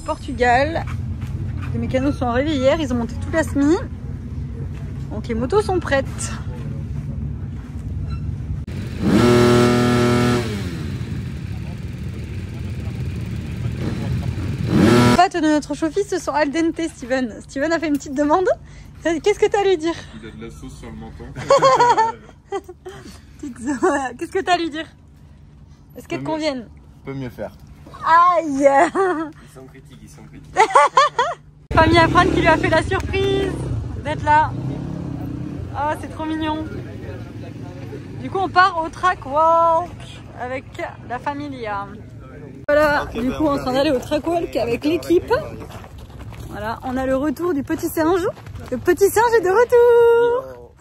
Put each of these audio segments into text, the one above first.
Portugal. Les mécanos sont arrivés hier, ils ont monté toute la SMI. Donc les motos sont prêtes. Les pâtes de notre chauffiste sont al dente, Steven. Steven a fait une petite demande. Qu'est-ce que tu as à lui dire? Il a de la sauce sur le menton. Qu'est-ce que tu as à lui dire? Est-ce qu'elles te conviennent? Peut mieux faire. Aïe! Ils sont critiques, ils sont critiques. Famille Afran qui lui a fait la surprise d'être là. Ah, c'est trop mignon. Du coup, on part au track walk avec la famille. Voilà, okay, du coup, on s'en allait au track walk avec l'équipe. Voilà, on a le retour du petit singe. Le petit singe est de retour.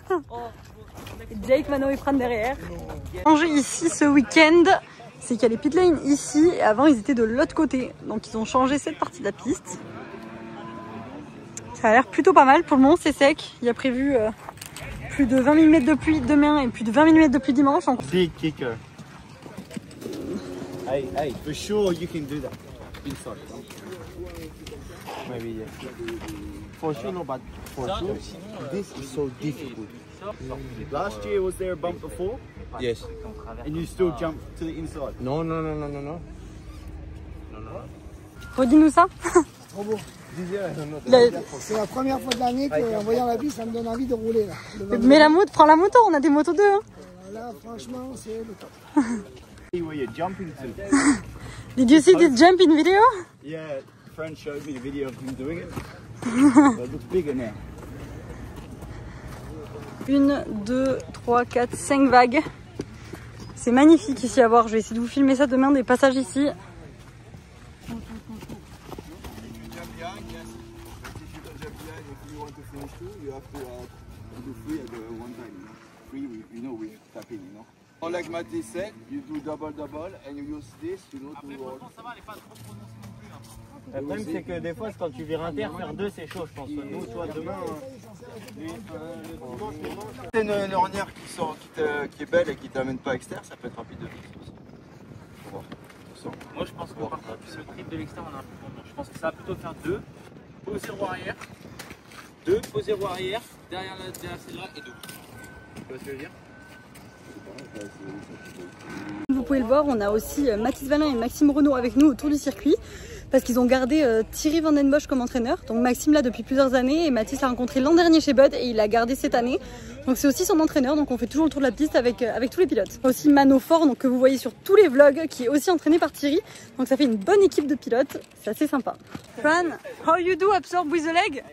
Jake, Mano et Fran derrière. Changé ici ce week-end, c'est qu'il y a les pit lanes ici et avant ils étaient de l'autre côté. Donc ils ont changé cette partie de la piste. Ça a l'air plutôt pas mal. Pour le moment c'est sec. Il y a prévu plus de 20 mm de pluie demain et plus de 20 mm de pluie dimanche. Big kicker. Hey, for sure you can do that. Inside. Maybe yeah. For sure, no, but for sure, this is so difficult. Last year, was there a bump before? Yes. And you still jump to the inside? No. Redis-nous ça. Trop beau. C'est la première fois de l'année qu'en voyant la vie, ça me donne envie de rouler là. Mais la moto, prends la moto, on a des motos 2. Hein. Là, franchement, c'est le top. Where you're jumping to? Did you see this jump in video? Yeah, a friend showed me a video of him doing it. So it looks bigger now. 1, 2, 3, 4, 5 vagues. C'est magnifique ici à voir. Je vais essayer de vous filmer ça demain, des passages ici. Like Mathieu said, you do double and you use this, you know, to roll. Le problème c'est que des fois quand tu vires inter, faire 2 c'est chaud je pense. Nous tu vois demain c'est une ornière qui est belle et qui t'amène pas externe, ça peut être rapide de vite aussi. Moi je pense que par contre le trip de l'externe on a un peu tendance. Je pense que ça va plutôt faire 2, pause 0 arrière, 2, pause 0 arrière, derrière celle-là et 2. Tu vois ce que je veux dire? Vous pouvez le voir, on a aussi Mathis Valin et Maxime Renaud avec nous autour du circuit parce qu'ils ont gardé Thierry Van Den Bosch comme entraîneur. Donc Maxime là depuis plusieurs années et Mathis l'a rencontré l'an dernier chez Bud et il l'a gardé cette année. Donc c'est aussi son entraîneur, donc on fait toujours le tour de la piste avec tous les pilotes. Aussi Mano Fort, donc que vous voyez sur tous les vlogs, qui est aussi entraîné par Thierry. Donc ça fait une bonne équipe de pilotes, c'est assez sympa. Fran, how you do absorb with the leg?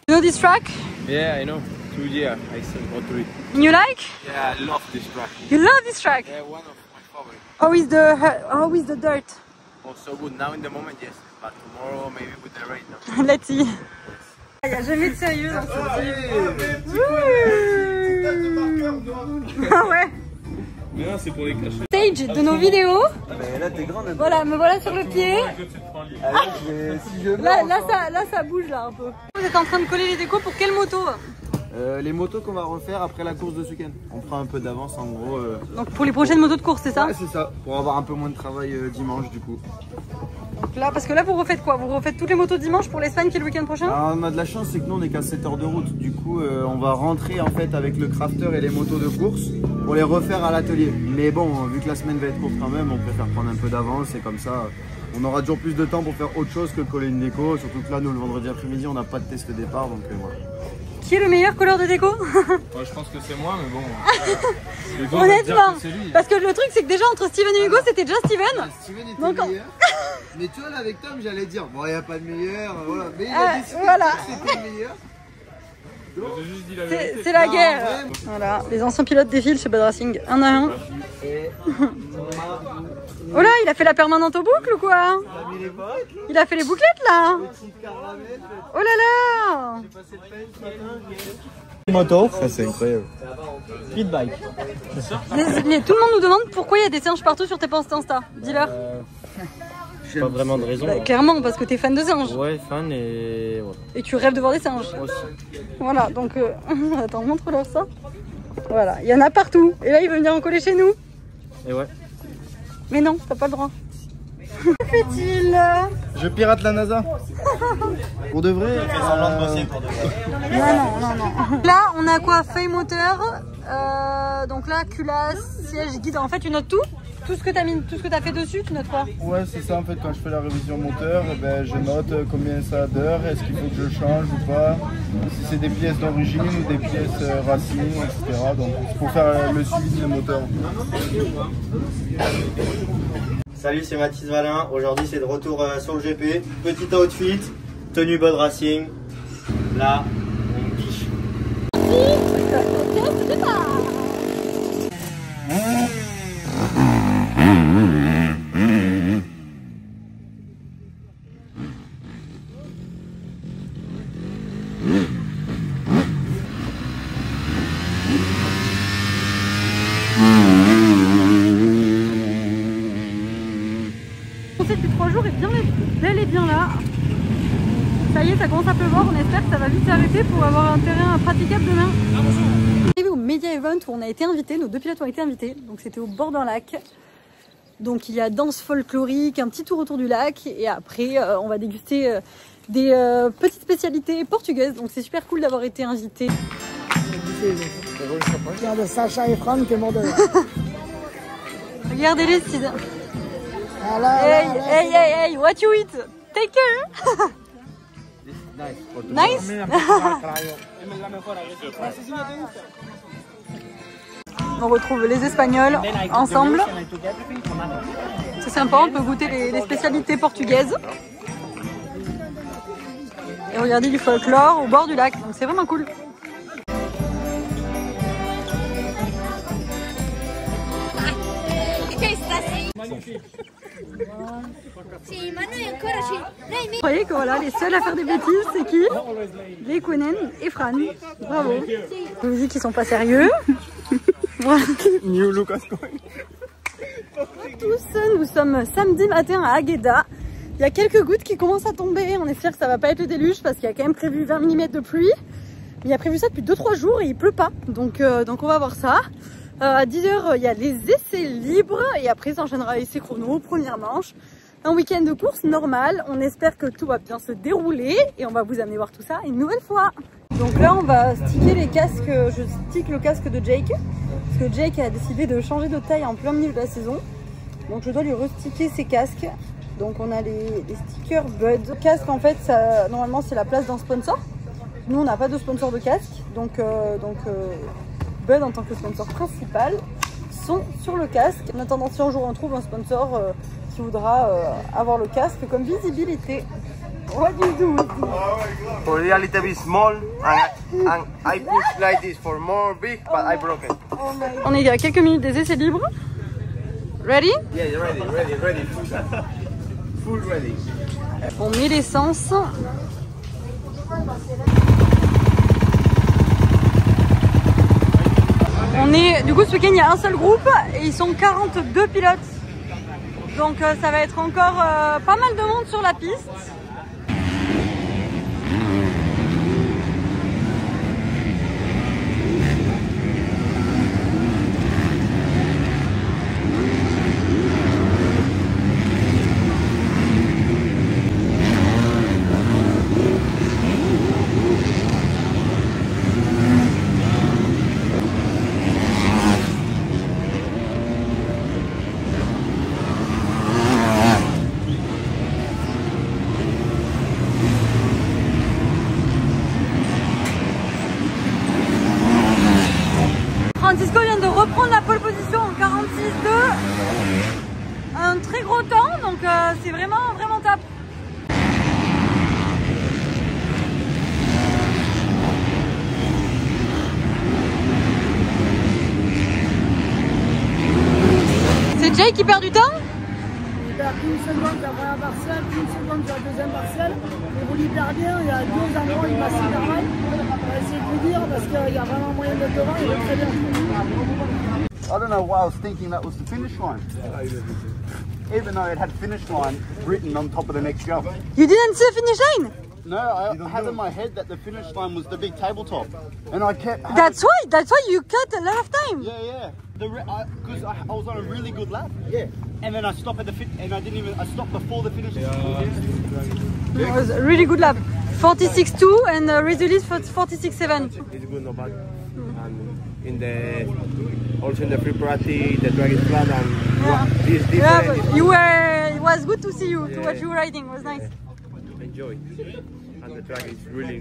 You know this track? Yeah, I know. 2 years I still go to it. And you like? Yeah, I love this track. You love this track? Yeah, one of my favorites. How is the dirt? Oh, so good. Now in the moment, yes. But tomorrow, maybe with the rain. No? Let's see. Il n'y a jamais de sérieux dans ce team. Ah ouais. Mais là, c'est pour les cacher. Stage de nos vidéos. Mais là t'es grande. Voilà, me voilà sur le pied. Là ça bouge là un peu. Vous êtes en train de coller les décos pour quelle moto? Les motos qu'on va refaire après la course de ce week-end. On fera un peu d'avance en gros. Donc pour les prochaines motos de course, c'est ça? Ouais, c'est ça. Pour avoir un peu moins de travail dimanche du coup. Donc là, parce que là vous refaites quoi? Vous refaites toutes les motos dimanche pour l'Espagne qui est le week-end prochain? Alors, on a de la chance, c'est que nous on est qu'à 7 heures de route. Du coup on va rentrer en fait avec le crafter et les motos de course pour les refaire à l'atelier. Mais bon, vu que la semaine va être courte quand même, on préfère prendre un peu d'avance et comme ça on aura toujours plus de temps pour faire autre chose que coller une déco. Surtout que là nous le vendredi après-midi on n'a pas de test départ donc voilà. Qui est le meilleur colleur de déco? Ouais, je pense que c'est moi, mais bon. Honnêtement, parce que le truc c'est que déjà entre Steven et Hugo c'était déjà Steven. Steven était donc, meilleur. Mais tu vois là avec Tom j'allais dire bon il n'y a pas de meilleur, voilà. Mais il a dit voilà. c'était le meilleur. C'est la guerre. Voilà, les anciens pilotes défilent chez Bud Racing, un à un. Oh là, il a fait la permanente aux boucles ou quoi? Il a fait les bouclettes là. Oh là là. Moto, ça c'est incroyable. Speed bike. Tout le monde nous demande pourquoi il y a des singes partout sur tes posts Insta. Dis-leur. Pas vraiment de raison. Bah, clairement, parce que t'es fan de singes. Ouais, fan et voilà. Et tu rêves de voir des singes. Aussi. Voilà, donc attends, montre-leur ça. Voilà, il y en a partout. Et là, il veut venir en coller chez nous. Et ouais. Mais non, t'as pas le droit. Que fait-il? Je pirate la NASA. Pour de vrai. Non. Là, on a quoi? Feuille moteur. Donc là, culasse, siège, guide. En fait, tu notes tout? Tout ce que t'as fait dessus, tu notes quoi? Ouais, c'est ça en fait. Quand je fais la révision moteur, ben, je note combien ça a d'heures, est-ce qu'il faut que je change ou pas, si c'est des pièces d'origine ou des pièces racines, etc. Donc c'est pour faire le suivi du moteur. Salut, c'est Mathis Valin. Aujourd'hui, c'est de retour sur le GP. Petit outfit, tenue Bud Racing. Là, on biche. Depuis 3 jours et bel et bien là. Ça y est, ça commence à pleuvoir, on espère que ça va vite s'arrêter pour avoir un terrain praticable demain. On est arrivé au Media Event où on a été invités, nos 2 pilotes ont été invités, donc c'était au bord d'un lac. Donc il y a danse folklorique, un petit tour autour du lac et après on va déguster des petites spécialités portugaises, donc c'est super cool d'avoir été invités. Regarde Sacha et Fran qui est mort de là. Regardez les styles. Voilà, Hey, what you eat? Take care. Nice. On retrouve les Espagnols ensemble. C'est sympa, on peut goûter les spécialités portugaises. Et regarder du folklore au bord du lac, donc c'est vraiment cool. Vous voyez que voilà, les seuls à faire des bêtises, c'est qui? Les Quenen et Fran. Bravo. Je vous dis qu'ils sont pas sérieux. Voilà. New Lucas Coin. Tous, nous sommes samedi matin à Águeda. Il y a quelques gouttes qui commencent à tomber. On espère que ça va pas être le déluge parce qu'il y a quand même prévu 20 mm de pluie. Mais il y a prévu ça depuis 2-3 jours et il pleut pas. Donc on va voir ça. À 10 h, il y a les essais libres et après ça enchaînera essais chrono, première manche. Un week-end de course normal. On espère que tout va bien se dérouler et on va vous amener voir tout ça une nouvelle fois. Donc là, on va sticker les casques. Je stick le casque de Jake parce que Jake a décidé de changer de taille en plein milieu de la saison. Donc je dois lui resticker ses casques. Donc on a les stickers Bud. Le casque, en fait, ça, normalement c'est la place d'un sponsor. Nous, on n'a pas de sponsor de casque. Donc Bud, en tant que sponsor principal, sont sur le casque. En attendant, si un jour on trouve un sponsor qui voudra avoir le casque comme visibilité. What do you do with this? For a little bit small, and I push like this for more big, but I broke it. On est à quelques minutes des essais libres. Ready? Yeah, ready. Full ready. On met l'essence. On est, du coup, ce week-end, il y a un seul groupe et ils sont 42 pilotes. Donc ça va être encore pas mal de monde sur la piste. Francisco vient de reprendre la pole position en 46.2. Un très gros temps, donc c'est vraiment top. C'est Jake qui perd du temps? Il perd une seconde sur la première partielle, une seconde sur la deuxième partielle. Il roule hyper bien, il y a 2 endroits, il passe super mal. On va essayer de vous dire parce qu'il y a vraiment moyen d'être devant, il roule très bien. I don't know why I was thinking that was the finish line. Even though it had finish line written on top of the next jump. You didn't see the finish line? No, I had in my head that the finish line was the big tabletop, and I kept. That's why you cut a lot of time. Yeah. Because I was on a really good lap. Yeah. And then I stopped at the and I stopped before the finish. It was a really good lap. 46.2 and Resulis 46.7. It's good, no bad. And also in the free practice, the drag is flat and it was good to see you, to watch you riding. It was nice. Enjoy. And the track is really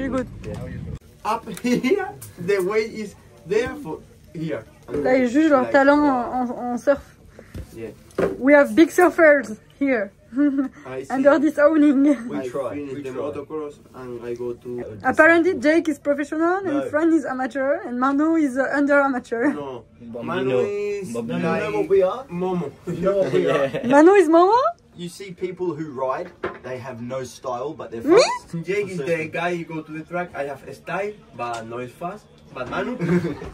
good. Yeah. Up here, the weight is there for here. Là, ils jugent leur talent en surf. Yeah. We have big surfers here. Under this awning. We finish the motocross and I go to... Apparently Jake is professional and Fran is amateur and Manu is under amateur. No, Manu is like Momo. Manu is Momo? You see people who ride, they have no style, but they're fast. Jake is the guy you go to the track, I have a style, but not as fast. But Manu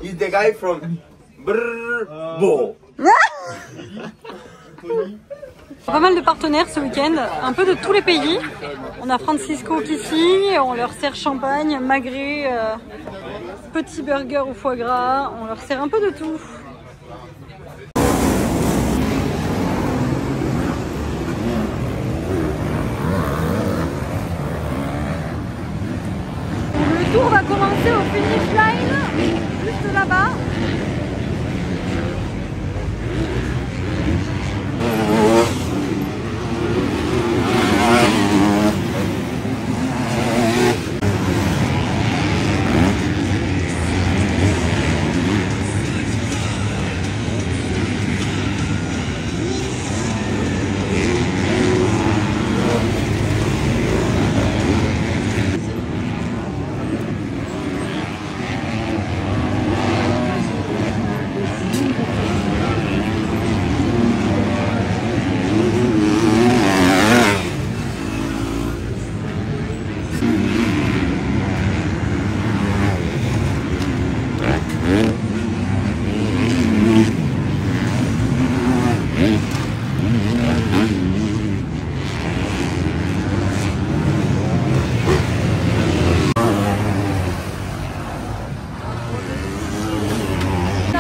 is the guy from Bo. Pas mal de partenaires ce week-end, un peu de tous les pays. On a Francisco qui signe, on leur sert champagne, magret, petit burger au foie gras, on leur sert un peu de tout. Le tour va commencer au finish line, juste là-bas.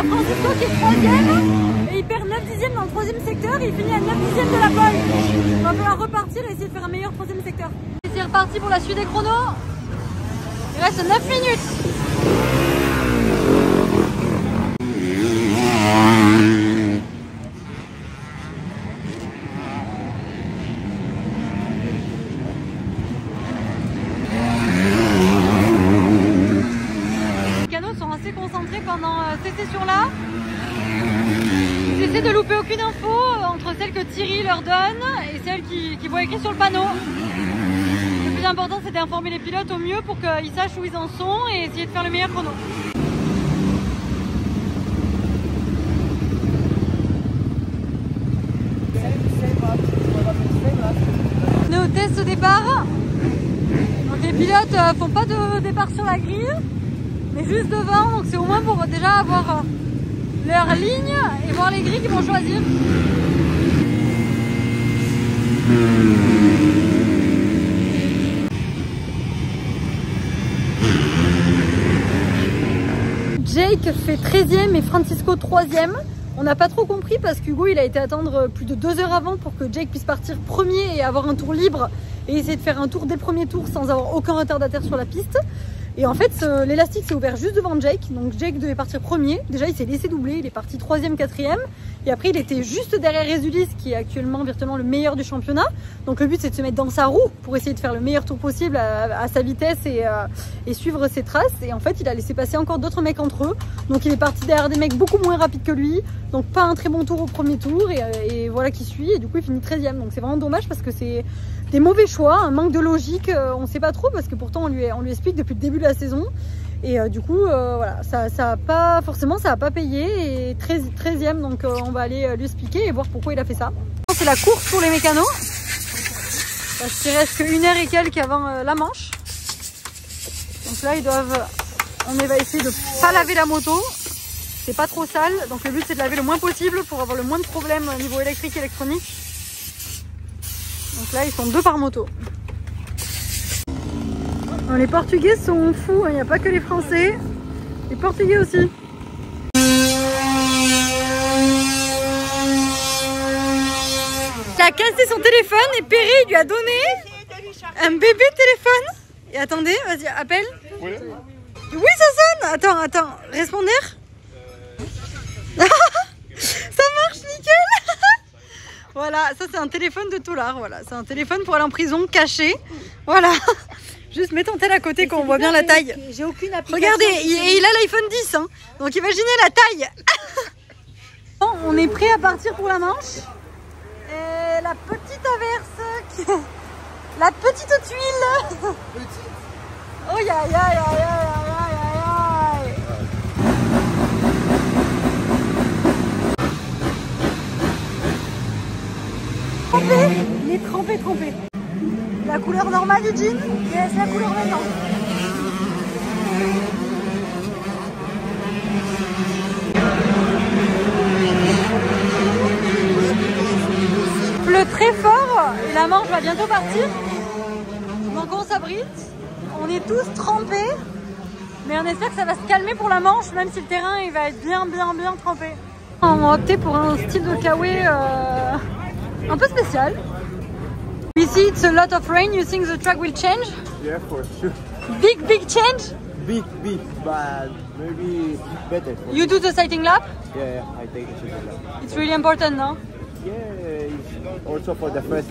Francisco qui est troisième et il perd 9 dixièmes dans le troisième secteur et il finit à 9 dixièmes de la pole. On va falloir repartir et essayer de faire un meilleur troisième secteur. C'est reparti pour la suite des chronos. Il reste 9 minutes. Concentrés pendant ces sessions-là. Ils essaient de louper aucune info entre celles que Thierry leur donne et celles qu'ils voient écrites sur le panneau. Le plus important, c'est d'informer les pilotes au mieux pour qu'ils sachent où ils en sont et essayer de faire le meilleur chrono. On est au test au départ. Donc les pilotes font pas de départ sur la grille, mais juste devant, donc c'est au moins pour déjà avoir leur ligne et voir les grilles qu'ils vont choisir. Jake fait 13e et Francisco 3e. On n'a pas trop compris parce qu'Hugo il a été attendre plus de 2 heures avant pour que Jake puisse partir premier et avoir un tour libre et essayer de faire un tour dès le premier tour sans avoir aucun retardataire sur la piste. Et en fait l'élastique s'est ouvert juste devant Jake, donc Jake devait partir premier. Déjà il s'est laissé doubler, il est parti 3e, 4e et après il était juste derrière Resulis qui est actuellement virtuellement le meilleur du championnat. Donc le but c'est de se mettre dans sa roue pour essayer de faire le meilleur tour possible à sa vitesse et suivre ses traces. Et en fait il a laissé passer encore d'autres mecs entre eux, donc il est parti derrière des mecs beaucoup moins rapides que lui, donc pas un très bon tour au premier tour et voilà qui suit, et du coup il finit 13e. Donc c'est vraiment dommage parce que c'est des mauvais choix, un manque de logique, on sait pas trop parce que pourtant on lui explique depuis le début de la saison et du coup voilà, ça a pas forcément, ça a pas payé et 13e, donc on va aller lui expliquer et voir pourquoi il a fait ça. C'est la course pour les mécanos parce qu'il reste qu'une heure et quelques avant la manche, donc là ils doivent, on va essayer de pas laver la moto, c'est pas trop sale, donc le but c'est de laver le moins possible pour avoir le moins de problèmes au niveau électrique et électronique. Donc là ils sont 2 par moto. Non, les Portugais sont fous, il n'y a pas que les Français, les Portugais aussi. Il a cassé son téléphone et Perry lui a donné un bébé téléphone. Et attendez, vas-y, appelle. Oui, ça sonne. Attends, répondeur. Ça marche nickel. Voilà, ça c'est un téléphone de $. Voilà, c'est un téléphone pour aller en prison caché. Voilà. Juste mets ton tel à côté qu'on voit bien la taille. J'ai aucune application. Regardez, il a l'iPhone 10. Hein. Donc imaginez la taille. Bon, on est prêt à partir pour la Manche. Et la petite averse, la petite tuile. Oh aïe aïe aïe aïe aïe aïe. Il est trempé. La couleur normale du jean, et c'est la couleur maintenant. Il pleut très fort et la Manche va bientôt partir. Donc on s'abrite, on est tous trempés, mais on espère que ça va se calmer pour la Manche, même si le terrain il va être bien trempé. On a opté pour un style de kawaii un peu spécial. We see it's a lot of rain. You think the track will change? Yeah, for sure. Big change? Big, but maybe better. You do the sighting lap? Yeah, I think it should be like. It's really important, no? Yeah, it's also for the first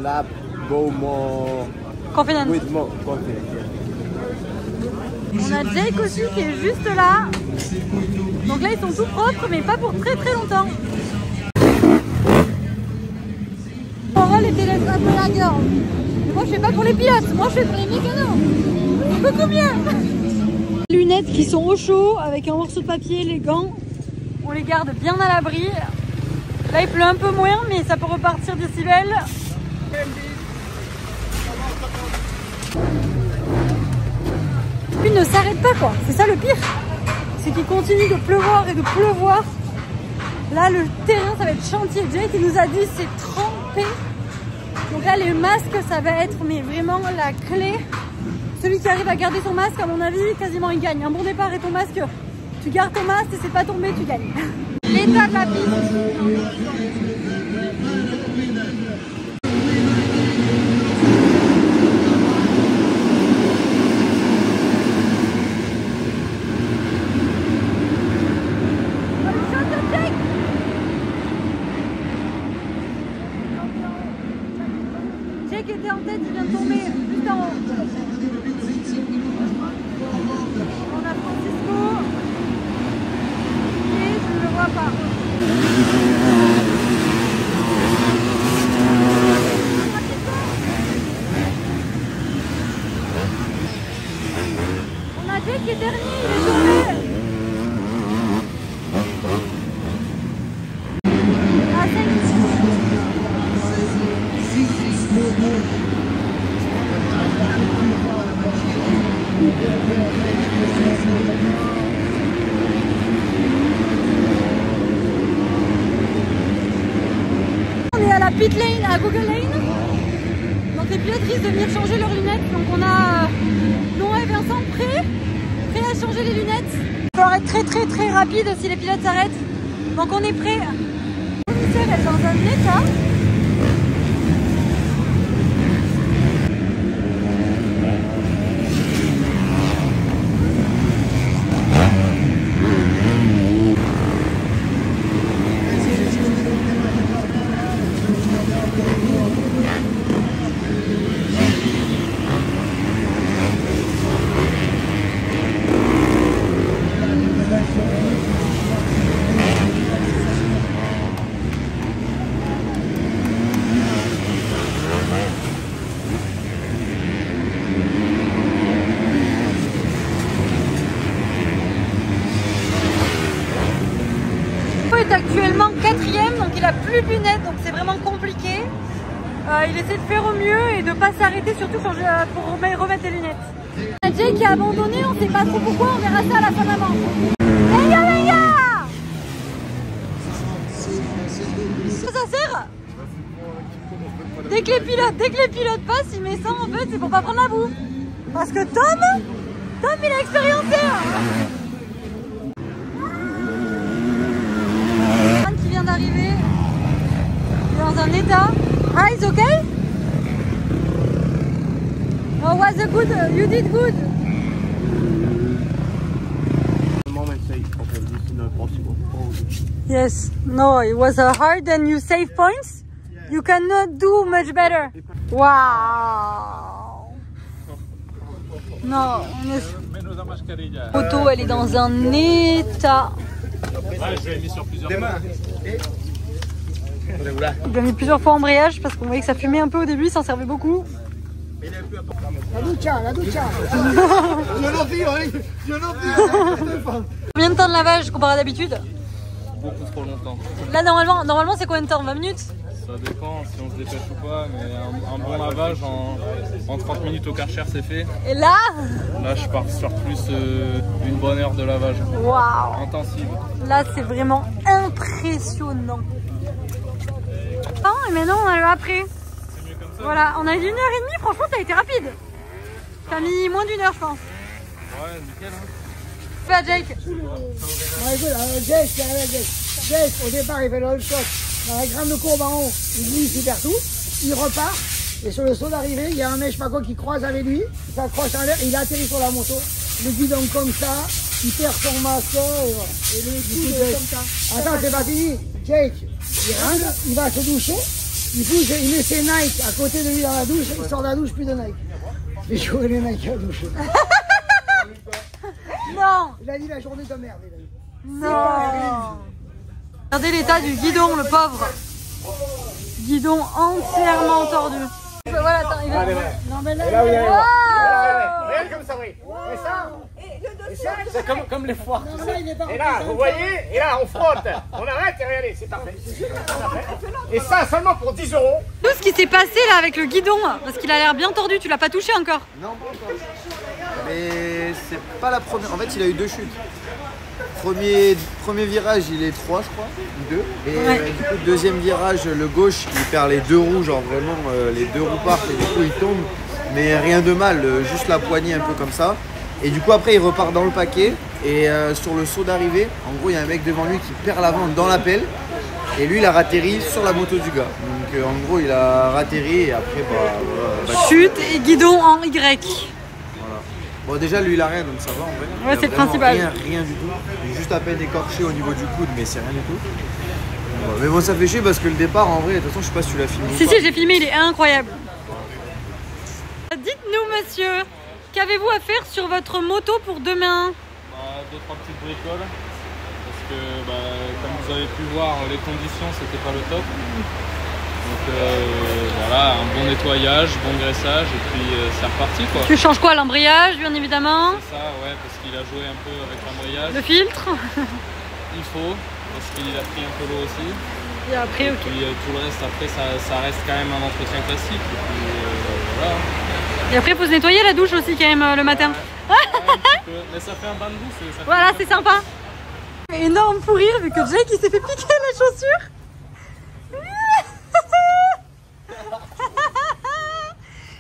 lap, go more Confident. with more confidence. Yeah. On a Jake aussi qui est juste là. Donc là ils sont tout propres mais pas pour très longtemps. Aurore était le train de la gorge. Moi je fais pas pour les pilotes, moi je fais pour les mécanos. Beaucoup mieux. Les lunettes qui sont au chaud avec un morceau de papier, les gants. On les garde bien à l'abri. Là il pleut un peu moins mais ça peut repartir d'ici belle. Il ne s'arrête pas quoi, c'est ça le pire. C'est qu'il continue de pleuvoir et de pleuvoir. Là le terrain ça va être chantier. Jake il nous a dit c'est trempé. Donc là les masques ça va être mais vraiment la clé. Celui qui arrive à garder son masque à mon avis quasiment il gagne. Un bon départ et ton masque, tu gardes ton masque et c'est pas tombé, tu gagnes. L'état de la piste. Jake était en tête, il vient de tomber juste en haut. On a Francisco et je ne le vois pas. On a Jake qui est dernier, il est tombé. À 5. On est à la pit lane, à Google Lane. Donc les pilotes risquent de venir changer leurs lunettes. Donc on a Noah et Vincent prêts à changer les lunettes. Il va falloir être très rapide si les pilotes s'arrêtent. Donc on est prêts. La commissaire elle est dans un état. Est actuellement 4e, donc il a plus de lunettes, donc c'est vraiment compliqué. Il essaie de faire au mieux et de ne pas s'arrêter, surtout pour remettre les lunettes. Jake qui a abandonné, on ne sait pas trop pourquoi, on verra ça à la fin de la manche. Les gars ça sert. Dès que les pilotes passent, il met ça en fait, c'est pour pas prendre la boue. Parce que Tom, il a expérimenté. Qui vient d'arriver, il est dans un état. Ah, it's okay? Oh, was a good, you did good. Yes, no, it was hard and you save points. You cannot do much better. Wow. Non, Auto, elle est dans un état. Ouais, je l'ai mis sur plusieurs fois. Il a mis plusieurs fois embrayage parce qu'on voyait que ça fumait un peu au début, il s'en servait beaucoup. La ducha. Combien de temps de lavage comparé à d'habitude? Beaucoup trop longtemps. Là, normalement c'est combien de temps? 20 minutes? Ça dépend si on se dépêche ou pas, mais un bon lavage en 30 minutes au Karcher c'est fait. Et là? Là je pars sur plus d'une bonne heure de lavage. Waouh! Intensive. Là c'est vraiment impressionnant. Et maintenant on a le après. C'est mieux comme ça. Voilà, on a eu 1h30, franchement ça a été rapide. Ça a mis moins d'1 heure je pense. Ouais, nickel. Hein. Fais à Jake. Ouais, écoute, Jake, au départ, il fait le whole shot dans la grande courbe en haut, il glisse, il perd tout, il repart, et sur le saut d'arrivée, il y a un mec, je sais pas quoi, qui croise avec lui, il s'accroche en l'air, et il atterrit sur la moto, le guidon comme ça, il perd son masque, et voilà. Et le guidon comme ça. Attends, c'est pas fini. Jake, il rentre, il va se doucher, il met ses Nike à côté de lui dans la douche, il sort de la douche, plus de Nike. J'ai joué les Nike à la douche. Non! Il a dit la journée de merde, il a dit. Non! Regardez l'état du guidon, le pauvre. Guidon entièrement tordu. Voilà, attends, il va... Non mais là, Regarde comme ça, oui. Et ça, c'est comme les foires. Et là, vous voyez, et là, on frotte. On arrête et regardez, c'est parfait. Et ça, seulement pour 10 €. Tout ce qui s'est passé là avec le guidon, parce qu'il a l'air bien tordu, tu l'as pas touché encore? Non, pas encore. Mais c'est pas la première. En fait, il a eu 2 chutes. Premier virage, il est 3, je crois, 2. Et ouais. Du coup, deuxième virage, le gauche, il perd les 2 roues, genre vraiment, les 2 roues partent et du coup, il tombe. Mais rien de mal, juste la poignée un peu comme ça. Et du coup, après, il repart dans le paquet. Et sur le saut d'arrivée, en gros, il y a un mec devant lui qui perd l'avant dans la pelle. Et lui, il a ratterri sur la moto du gars. Donc, en gros, il a ratterri et après, chute et guidon en Y. Bon, déjà lui il a rien donc ça va en vrai. Ouais, c'est le principal. Rien du tout. Il est juste à peine écorché au niveau du coude, mais c'est rien du tout. Bon, mais bon, ça fait chier parce que le départ en vrai, de toute façon, je sais pas si tu l'as filmé. Si, j'ai filmé, il est incroyable. Dites-nous, monsieur, qu'avez-vous à faire sur votre moto pour demain? 2-3 petites bricoles. Parce que, comme vous avez pu voir, les conditions c'était pas le top. Donc voilà, un bon nettoyage, bon graissage et puis c'est reparti quoi. Tu changes quoi? L'embrayage bien évidemment? C'est ça, ouais, parce qu'il a joué un peu avec l'embrayage. Le filtre? Il faut, parce qu'il a pris un peu l'eau aussi. Et après, ok. Et puis tout le reste, après ça reste quand même un entretien classique. Et puis voilà. Et après il faut se nettoyer la douche aussi quand même le matin. Ouais, un petit peu. Mais ça fait un bain de boue, ça voilà, c'est sympa. Énorme pour rire vu que Jake il s'est fait piquer la chaussure.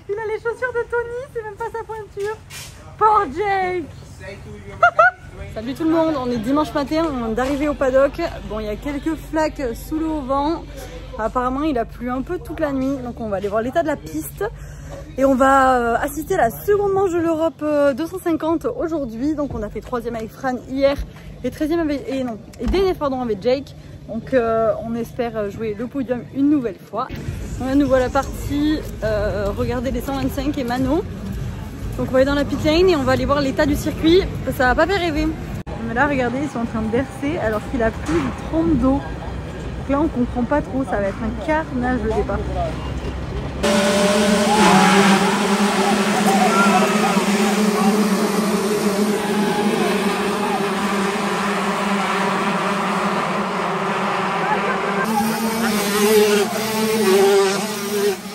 Il a les chaussures de Tony, c'est même pas sa pointure. Pauvre Jake. Salut tout le monde, on est dimanche matin, on vient d'arriver au paddock. Bon, il y a quelques flaques sous le vent. Apparemment, il a plu un peu toute la nuit, donc on va aller voir l'état de la piste. Et on va assister à la seconde manche de l'Europe 250 aujourd'hui. Donc on a fait 3e avec Fran hier et 13e avec, et DNF pardon, avec Jake. Donc on espère jouer le podium une nouvelle fois. On nous voilà parti regarder les 125 et Mano. Donc on va aller dans la pit lane et on va aller voir l'état du circuit. Ça va pas faire rêver. Mais là regardez, ils sont en train de bercer alors qu'il a plu du trompe d'eau. Donc là on comprend pas trop, ça va être un carnage le départ.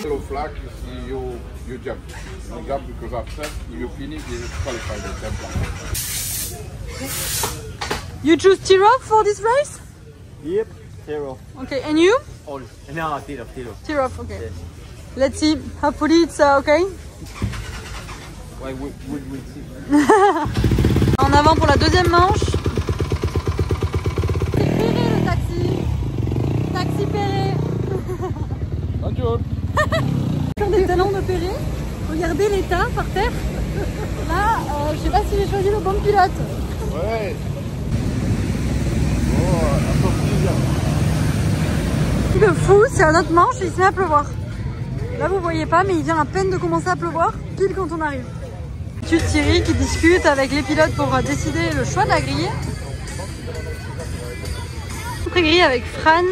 Yellow flag, you jump. You jump because after you finish, you qualify the jump. You choose Tirov for this race? Yep, Tirov. Okay, and you? All. No, Tirov. Tirov, okay. Let's see. Hopefully it's okay. Ouais, oui. En avant pour la deuxième manche. C'est Perret le taxi. Taxi Perret. Bonjour. Sur des talons de Perret. Regardez l'état par terre. Là, je sais pas si j'ai choisi le bon pilote. Ouais. Oh, Le fou, c'est à notre manche et il se met à pleuvoir. Là, vous voyez pas, mais il vient à peine de commencer à pleuvoir, pile quand on arrive. Thierry qui discute avec les pilotes pour décider le choix de la grille. Pré-grille avec Fran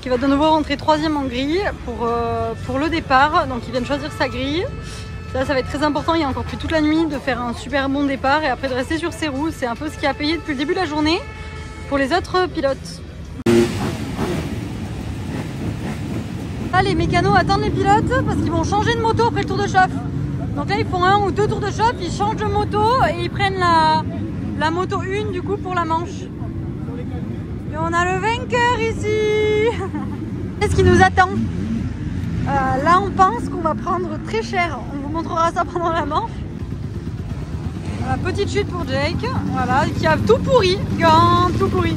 qui va de nouveau rentrer 3e en grille pour le départ. Donc il vient de choisir sa grille. Là, ça va être très important, il a encore pris toute la nuit de faire un super bon départ et après de rester sur ses roues. C'est un peu ce qui a payé depuis le début de la journée pour les autres pilotes. Là, les mécanos attendent les pilotes parce qu'ils vont changer de moto après le tour de chauffe. Donc là, ils font 1 ou 2 tours de chauffe, ils changent de moto et ils prennent la moto 1 du coup pour la manche. Et on a le vainqueur ici. Qu'est-ce qui nous attend? Là, on pense qu'on va prendre très cher. On vous montrera ça pendant la manche. Voilà, petite chute pour Jake, voilà, qui a tout pourri. Tout pourri.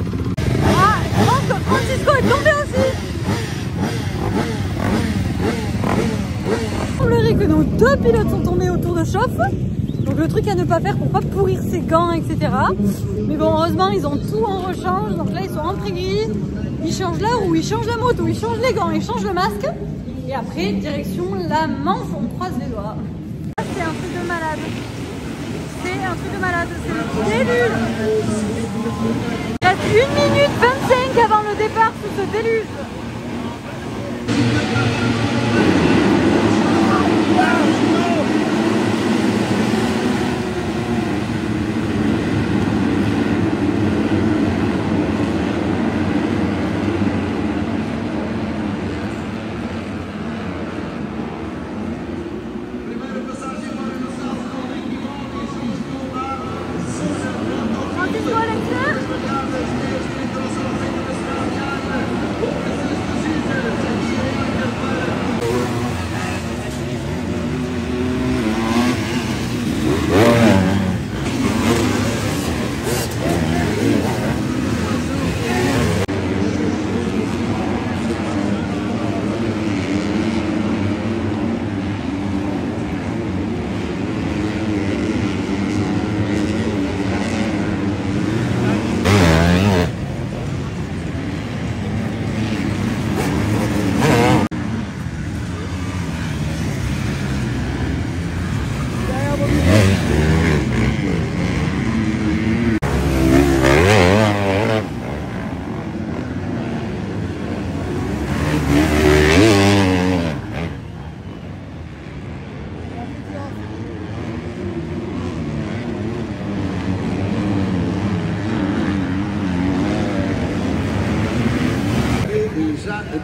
Ah, je pense que Francisco est tombé aussi. Il semblerait que nos 2 pilotes sont tombés au tour de chauffe. Donc le truc à ne pas faire pour pas pourrir ses gants, etc. Mais bon, heureusement, ils ont tout en rechange. Donc là, ils sont en pré-grille. Ils changent la roue, ils changent la moto, ils changent les gants, ils changent le masque. Et après, direction la manche, on croise les doigts. C'est un truc de malade. C'est un truc de malade. C'est le déluge. Il reste 1 minute 25 avant le départ sous ce déluge.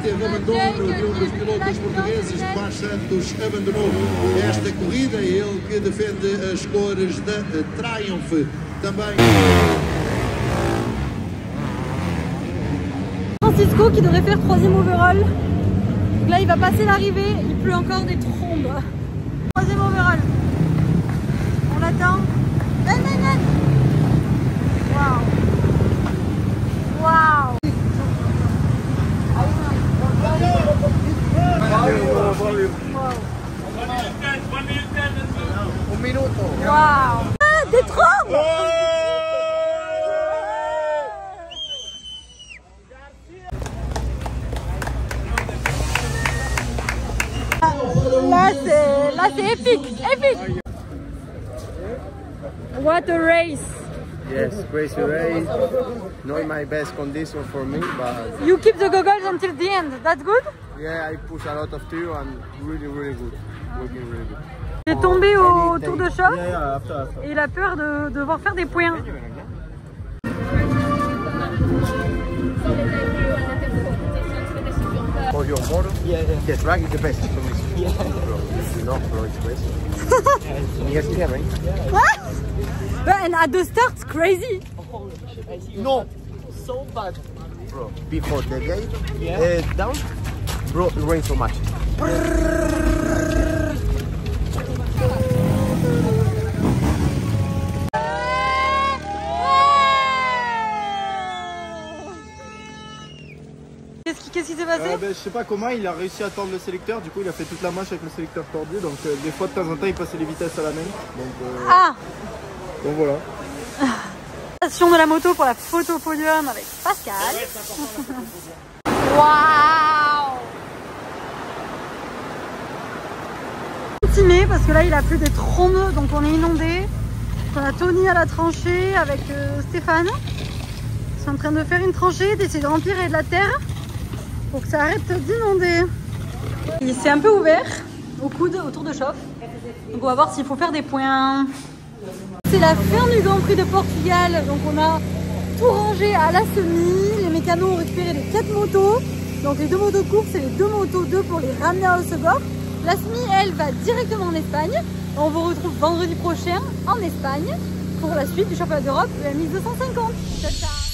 teve abandono de dos pilotos portugueses, Tomás Santos abandonou esta corrida, ele que defende as cores da Triumph também. Francisco qui devrait faire 3e overall. Donc là il va passer l'arrivée, il pleut encore des trombes. 3e overall. On l'attend. Waouh. Waouh. Un minuto. Waouh. Ah, des trombes. Là c'est épique, épique. What a race. Yes, crazy race. Not my best condition for me, but you keep the goggles until the end. That's good. yeah, I push a lot of tire and really good. Working really good. Il est tombé au tour de chauffe After. et il a peur de devoir faire des points. For your motor, the track is the best condition. You know, bro, it's crazy. Yes, Kevin. And at the start, it's crazy. No, so bad, bro. Before the gate, down, bro, it rains so much. Qu'est-ce qui s'est passé? Je sais pas comment, il a réussi à tordre le sélecteur, du coup il a fait toute la manche avec le sélecteur tordu, donc des fois de temps en temps il passait les vitesses à la main. Donc voilà. De la moto pour la photo podium avec Pascal. Waouh! Continuer parce que là il a plu des trombes, donc on est inondé. On a Tony à la tranchée avec Stéphane. Ils sont en train de faire une tranchée, d'essayer de remplir de la terre pour que ça arrête d'inonder. Il s'est un peu ouvert au coude autour de chauffe. Donc on va voir s'il faut faire des points. C'est la fin du Grand Prix de Portugal, donc on a tout rangé à la semi. Les mécanos ont récupéré les 4 motos, donc les 2 motos de course et les 2 motos 2 pour les ramener à Hossegor. La semi, elle, va directement en Espagne. On vous retrouve vendredi prochain en Espagne pour la suite du championnat d'Europe, la mise 250. Ciao, ciao.